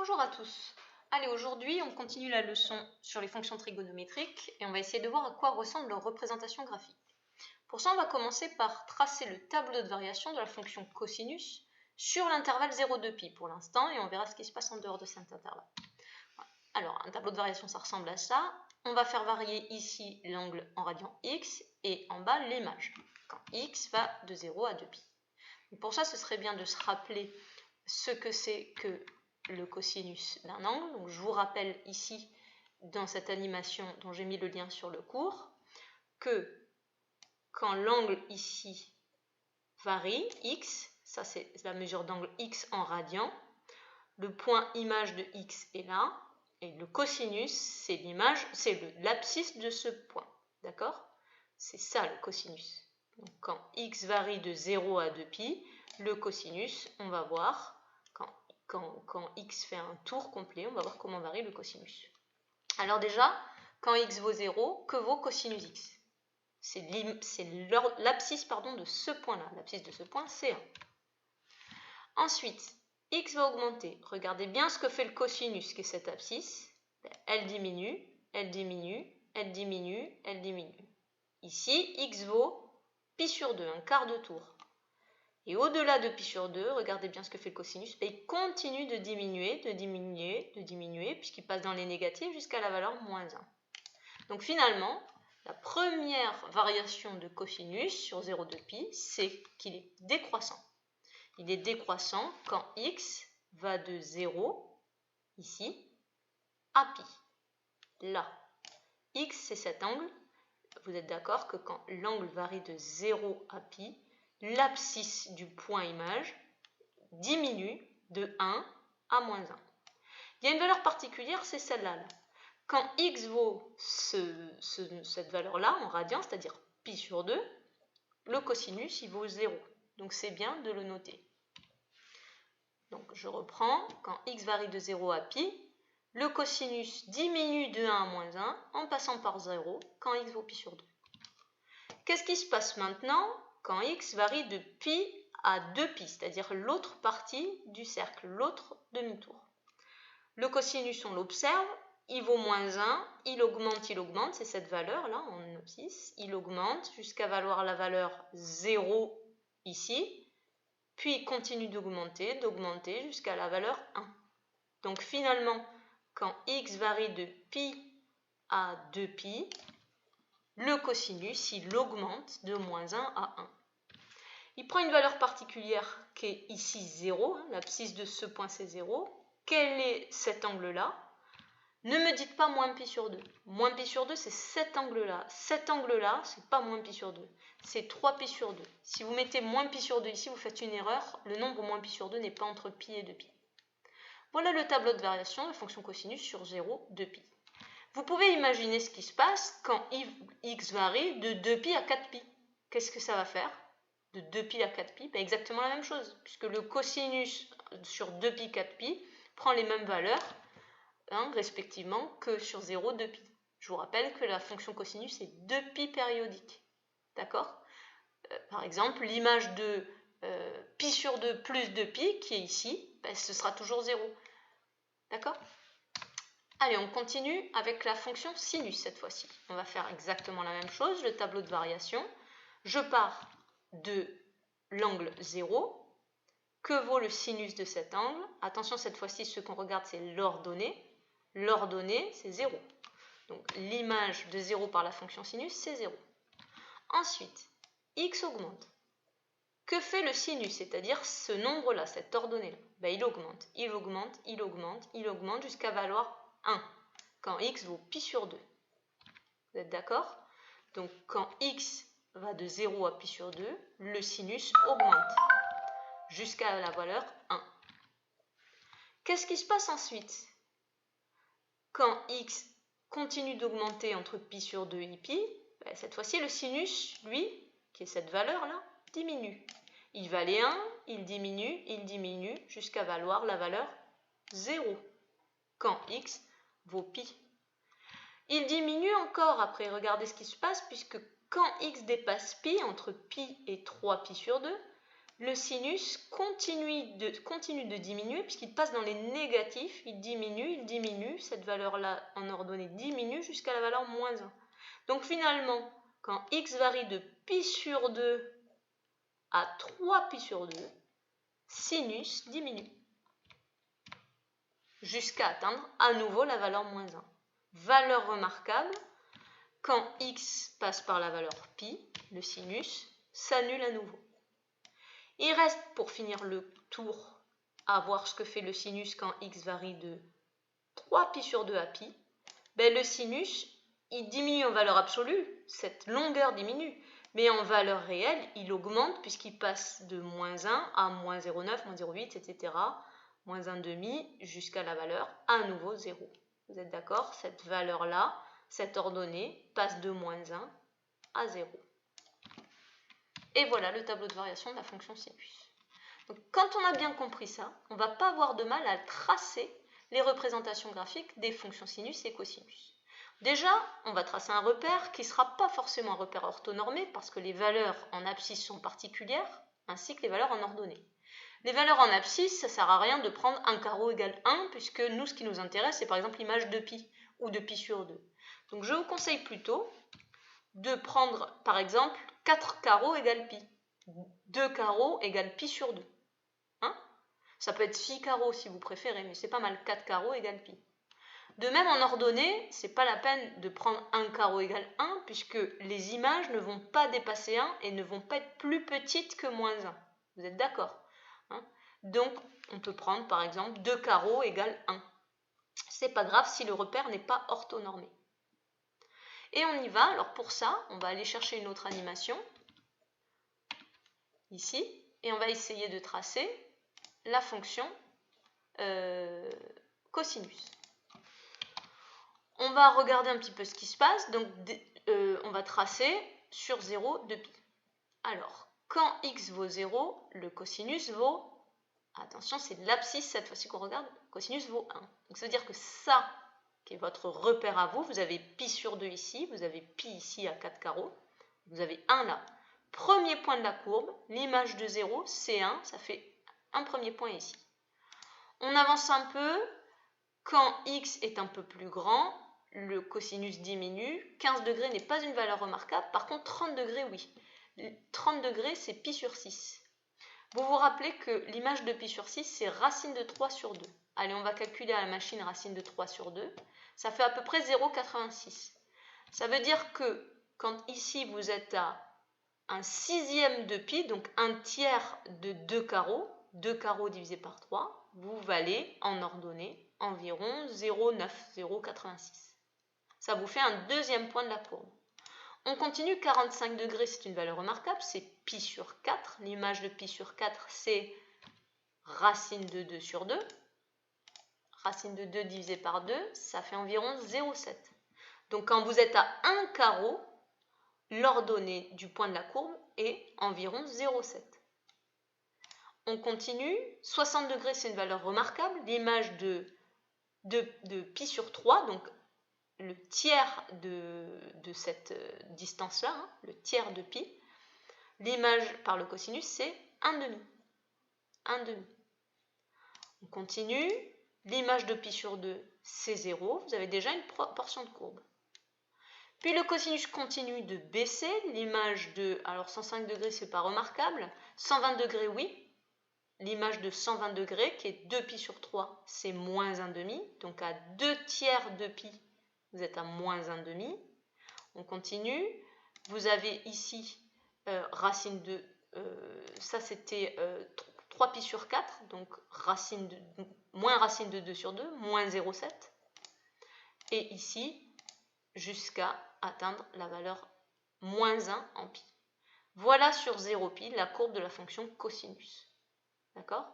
Bonjour à tous. Allez, aujourd'hui, on continue la leçon sur les fonctions trigonométriques et on va essayer de voir à quoi ressemble leur représentation graphique. Pour ça, on va commencer par tracer le tableau de variation de la fonction cosinus sur l'intervalle 0,2π pour l'instant et on verra ce qui se passe en dehors de cet intervalle. Alors, un tableau de variation, ça ressemble à ça. On va faire varier ici l'angle en radian x et en bas l'image, quand x va de 0 à 2π. Et pour ça, ce serait bien de se rappeler ce que c'est que le cosinus d'un angle. Donc, je vous rappelle ici, dans cette animation dont j'ai mis le lien sur le cours, que quand l'angle ici varie, x, ça c'est la mesure d'angle x en radian, le point image de x est là, et le cosinus, c'est l'image, c'est l'abscisse de ce point, d'accord? C'est ça le cosinus. Donc, quand x varie de 0 à 2π, le cosinus, on va voir, quand x fait un tour complet, on va voir comment varie le cosinus. Alors déjà, quand x vaut 0, que vaut cosinus x? C'est l'abscisse de ce point-là. L'abscisse de ce point, c'est 1. Ensuite, x va augmenter. Regardez bien ce que fait le cosinus, qui est cette abscisse. Elle diminue, elle diminue, elle diminue, elle diminue. Ici, x vaut pi sur 2, un quart de tour. Et au-delà de pi sur 2, regardez bien ce que fait le cosinus, il continue de diminuer, de diminuer, de diminuer, puisqu'il passe dans les négatifs jusqu'à la valeur moins 1. Donc finalement, la première variation de cosinus sur 0,2π, c'est qu'il est décroissant. Il est décroissant quand x va de 0, ici, à π. Là, x c'est cet angle. Vous êtes d'accord que quand l'angle varie de 0 à π, l'abscisse du point image diminue de 1 à moins 1. Il y a une valeur particulière, c'est celle-là. Quand x vaut cette valeur-là en radian, c'est-à-dire pi sur 2, le cosinus il vaut 0. Donc c'est bien de le noter. Donc je reprends, quand x varie de 0 à π, le cosinus diminue de 1 à moins 1 en passant par 0 quand x vaut pi sur 2. Qu'est-ce qui se passe maintenant quand x varie de π à 2π, c'est-à-dire l'autre partie du cercle, l'autre demi-tour? Le cosinus, on l'observe, il vaut moins 1, il augmente, c'est cette valeur-là en abscisse, il augmente jusqu'à valoir la valeur 0 ici, puis il continue d'augmenter jusqu'à la valeur 1. Donc finalement, quand x varie de π à 2π, le cosinus, il augmente de moins 1 à 1. Il prend une valeur particulière qui est ici 0, l'abscisse de ce point c'est 0. Quel est cet angle-là? Ne me dites pas moins pi sur 2. Moins pi sur 2, c'est cet angle-là. Cet angle-là, c'est pas moins pi sur 2, c'est 3 pi sur 2. Si vous mettez moins pi sur 2 ici, vous faites une erreur. Le nombre moins pi sur 2 n'est pas entre pi et 2pi. Voilà le tableau de variation de la fonction cosinus sur 0, 2pi. Vous pouvez imaginer ce qui se passe quand x varie de 2pi à 4pi. Qu'est-ce que ça va faire? De 2pi à 4pi, exactement la même chose, puisque le cosinus sur 2pi, 4pi prend les mêmes valeurs, respectivement, que sur 0, 2pi. Je vous rappelle que la fonction cosinus est 2pi périodique. D'accord? Par exemple, l'image de pi sur 2 plus 2pi, qui est ici, ce sera toujours 0. D'accord? Allez, on continue avec la fonction sinus cette fois-ci. On va faire exactement la même chose, le tableau de variation. Je pars de l'angle 0. Que vaut le sinus de cet angle? Attention, cette fois-ci, ce qu'on regarde, c'est l'ordonnée. L'ordonnée, c'est 0. Donc, l'image de 0 par la fonction sinus, c'est 0. Ensuite, x augmente. Que fait le sinus, c'est-à-dire ce nombre-là, cette ordonnée-là? Il augmente, il augmente, il augmente, il augmente jusqu'à valoir 1, quand x vaut pi sur 2. Vous êtes d'accord? Donc, quand x va de 0 à pi sur 2, le sinus augmente jusqu'à la valeur 1. Qu'est-ce qui se passe ensuite? Quand x continue d'augmenter entre pi sur 2 et pi, cette fois-ci, le sinus, lui, qui est cette valeur-là, diminue. Il valait 1, il diminue, jusqu'à valoir la valeur 0, quand x vaut pi. Il diminue encore après, regardez ce qui se passe, puisque quand x dépasse pi, entre pi et 3pi sur 2, le sinus continue de diminuer puisqu'il passe dans les négatifs, il diminue, cette valeur-là en ordonnée diminue jusqu'à la valeur moins 1. Donc finalement, quand x varie de pi sur 2 à 3 pi sur 2, sinus diminue jusqu'à atteindre à nouveau la valeur moins 1. Valeur remarquable, quand x passe par la valeur pi, le sinus s'annule à nouveau. Il reste, pour finir le tour, à voir ce que fait le sinus quand x varie de 3 pi sur 2 à pi. Le sinus, il diminue en valeur absolue, cette longueur diminue, mais en valeur réelle, il augmente puisqu'il passe de moins 1 à moins 0,9, moins 0,8, etc., moins 1,5 jusqu'à la valeur à nouveau 0. Vous êtes d'accord? Cette valeur-là, cette ordonnée, passe de moins 1 à 0. Et voilà le tableau de variation de la fonction sinus. Donc, quand on a bien compris ça, on ne va pas avoir de mal à tracer les représentations graphiques des fonctions sinus et cosinus. Déjà, on va tracer un repère qui ne sera pas forcément un repère orthonormé parce que les valeurs en abscisse sont particulières, ainsi que les valeurs en ordonnée. Les valeurs en abscisse, ça ne sert à rien de prendre un carreau égale 1, puisque nous, ce qui nous intéresse, c'est par exemple l'image de pi, ou de pi sur 2. Donc, je vous conseille plutôt de prendre, par exemple, 4 carreaux égale pi. 2 carreaux égale pi sur 2. Hein? Ça peut être 6 carreaux si vous préférez, mais c'est pas mal, 4 carreaux égale pi. De même, en ordonnée, c'est pas la peine de prendre un carreau égale 1, puisque les images ne vont pas dépasser 1 et ne vont pas être plus petites que moins 1. Vous êtes d'accord? Donc, on peut prendre par exemple 2 carreaux égale 1. C'est pas grave si le repère n'est pas orthonormé. Et on y va. Alors pour ça, on va aller chercher une autre animation, ici, et on va essayer de tracer la fonction cosinus. On va regarder un petit peu ce qui se passe. Donc, on va tracer sur 0 de pi. Alors, quand x vaut 0, le cosinus vaut... Attention, c'est de l'abscisse cette fois-ci qu'on regarde. Cosinus vaut 1. Donc ça veut dire que ça, qui est votre repère à vous, vous avez pi sur 2 ici, vous avez pi ici à 4 carreaux, vous avez 1 là. Premier point de la courbe, l'image de 0, c'est 1, ça fait un premier point ici. On avance un peu, quand x est un peu plus grand, le cosinus diminue. 15 degrés n'est pas une valeur remarquable, par contre 30 degrés, oui. 30 degrés, c'est pi sur 6. Vous vous rappelez que l'image de pi sur 6, c'est racine de 3 sur 2. Allez, on va calculer à la machine racine de 3 sur 2. Ça fait à peu près 0,86. Ça veut dire que quand ici vous êtes à un sixième de pi, donc un tiers de 2 carreaux divisé par 3, vous valez en ordonnée environ 0,9, 0,86. Ça vous fait un deuxième point de la courbe. On continue, 45 degrés, c'est une valeur remarquable, c'est pi sur 4. L'image de pi sur 4, c'est racine de 2 sur 2. Racine de 2 divisé par 2, ça fait environ 0,7. Donc quand vous êtes à 1 carreau, l'ordonnée du point de la courbe est environ 0,7. On continue, 60 degrés, c'est une valeur remarquable. L'image de pi sur 3, donc le tiers de cette distance-là, le tiers de pi, l'image par le cosinus, c'est 1,5. 1,5. On continue, l'image de pi sur 2, c'est 0, vous avez déjà une portion de courbe. Puis le cosinus continue de baisser, l'image de, alors 105 degrés, c'est pas remarquable, 120 degrés, oui. L'image de 120 degrés, qui est 2 pi sur 3, c'est moins 1,5, donc à 2 tiers de pi, vous êtes à moins 1,5. On continue. Vous avez ici racine de... ça, c'était 3 pi sur 4. Donc, moins racine de 2 sur 2, moins 0,7. Et ici, jusqu'à atteindre la valeur moins 1 en pi. Voilà sur 0 pi la courbe de la fonction cosinus. D'accord?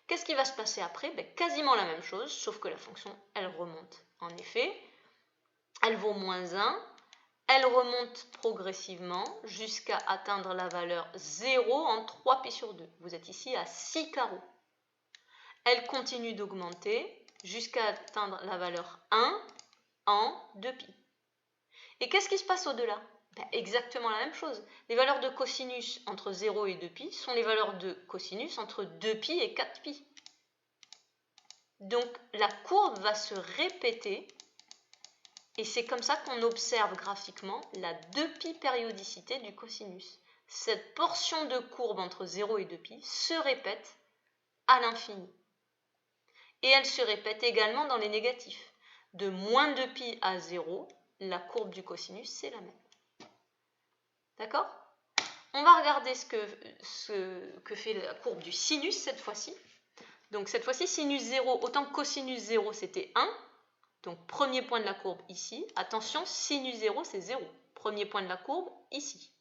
Qu'est-ce qui va se passer après? Quasiment la même chose, sauf que la fonction, elle remonte. En effet, elle vaut moins 1, elle remonte progressivement jusqu'à atteindre la valeur 0 en 3 pi sur 2. Vous êtes ici à 6 carreaux. Elle continue d'augmenter jusqu'à atteindre la valeur 1 en 2 pi. Et qu'est-ce qui se passe au-delà? Exactement la même chose. Les valeurs de cosinus entre 0 et 2π sont les valeurs de cosinus entre 2π et 4π. Donc la courbe va se répéter et c'est comme ça qu'on observe graphiquement la 2π périodicité du cosinus. Cette portion de courbe entre 0 et 2π se répète à l'infini. Et elle se répète également dans les négatifs. De moins 2π à 0, la courbe du cosinus, c'est la même. D'accord? On va regarder ce que fait la courbe du sinus cette fois-ci. Donc cette fois-ci, sinus 0, autant que cosinus 0, c'était 1. Donc premier point de la courbe ici. Attention, sinus 0, c'est 0. Premier point de la courbe ici.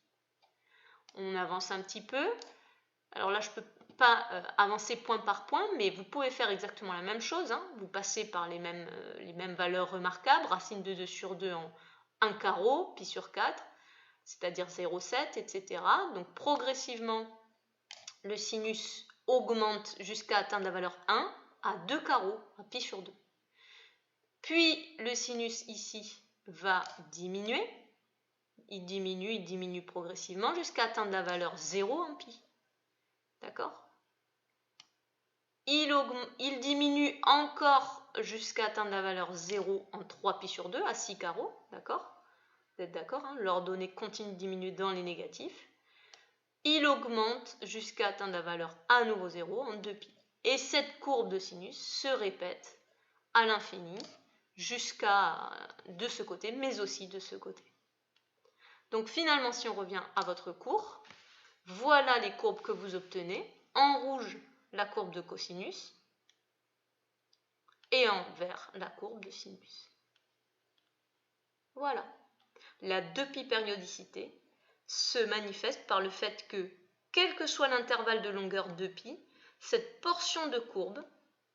On avance un petit peu. Alors là, je ne peux pas avancer point par point, mais vous pouvez faire exactement la même chose. Vous passez par les mêmes valeurs remarquables. Racine de 2 sur 2 en 1 carreau, pi sur 4. C'est-à-dire 0,7, etc. Donc progressivement, le sinus augmente jusqu'à atteindre la valeur 1 à 2 carreaux, à pi sur 2. Puis le sinus ici va diminuer. Il diminue progressivement jusqu'à atteindre la valeur 0 en pi. D'accord? Il diminue encore jusqu'à atteindre la valeur 0 en 3 pi sur 2 à 6 carreaux. D'accord? Vous êtes d'accord, l'ordonnée continue de diminuer dans les négatifs. Il augmente jusqu'à atteindre la valeur à nouveau 0 en 2π. Et cette courbe de sinus se répète à l'infini jusqu'à de ce côté, mais aussi de ce côté. Donc finalement, si on revient à votre cours, voilà les courbes que vous obtenez. En rouge, la courbe de cosinus et en vert, la courbe de sinus. Voilà. La 2π périodicité se manifeste par le fait que, quel que soit l'intervalle de longueur 2π, cette portion de courbe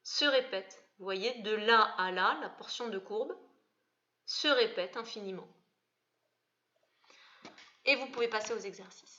se répète. Vous voyez, de là à là, la portion de courbe se répète infiniment. Et vous pouvez passer aux exercices.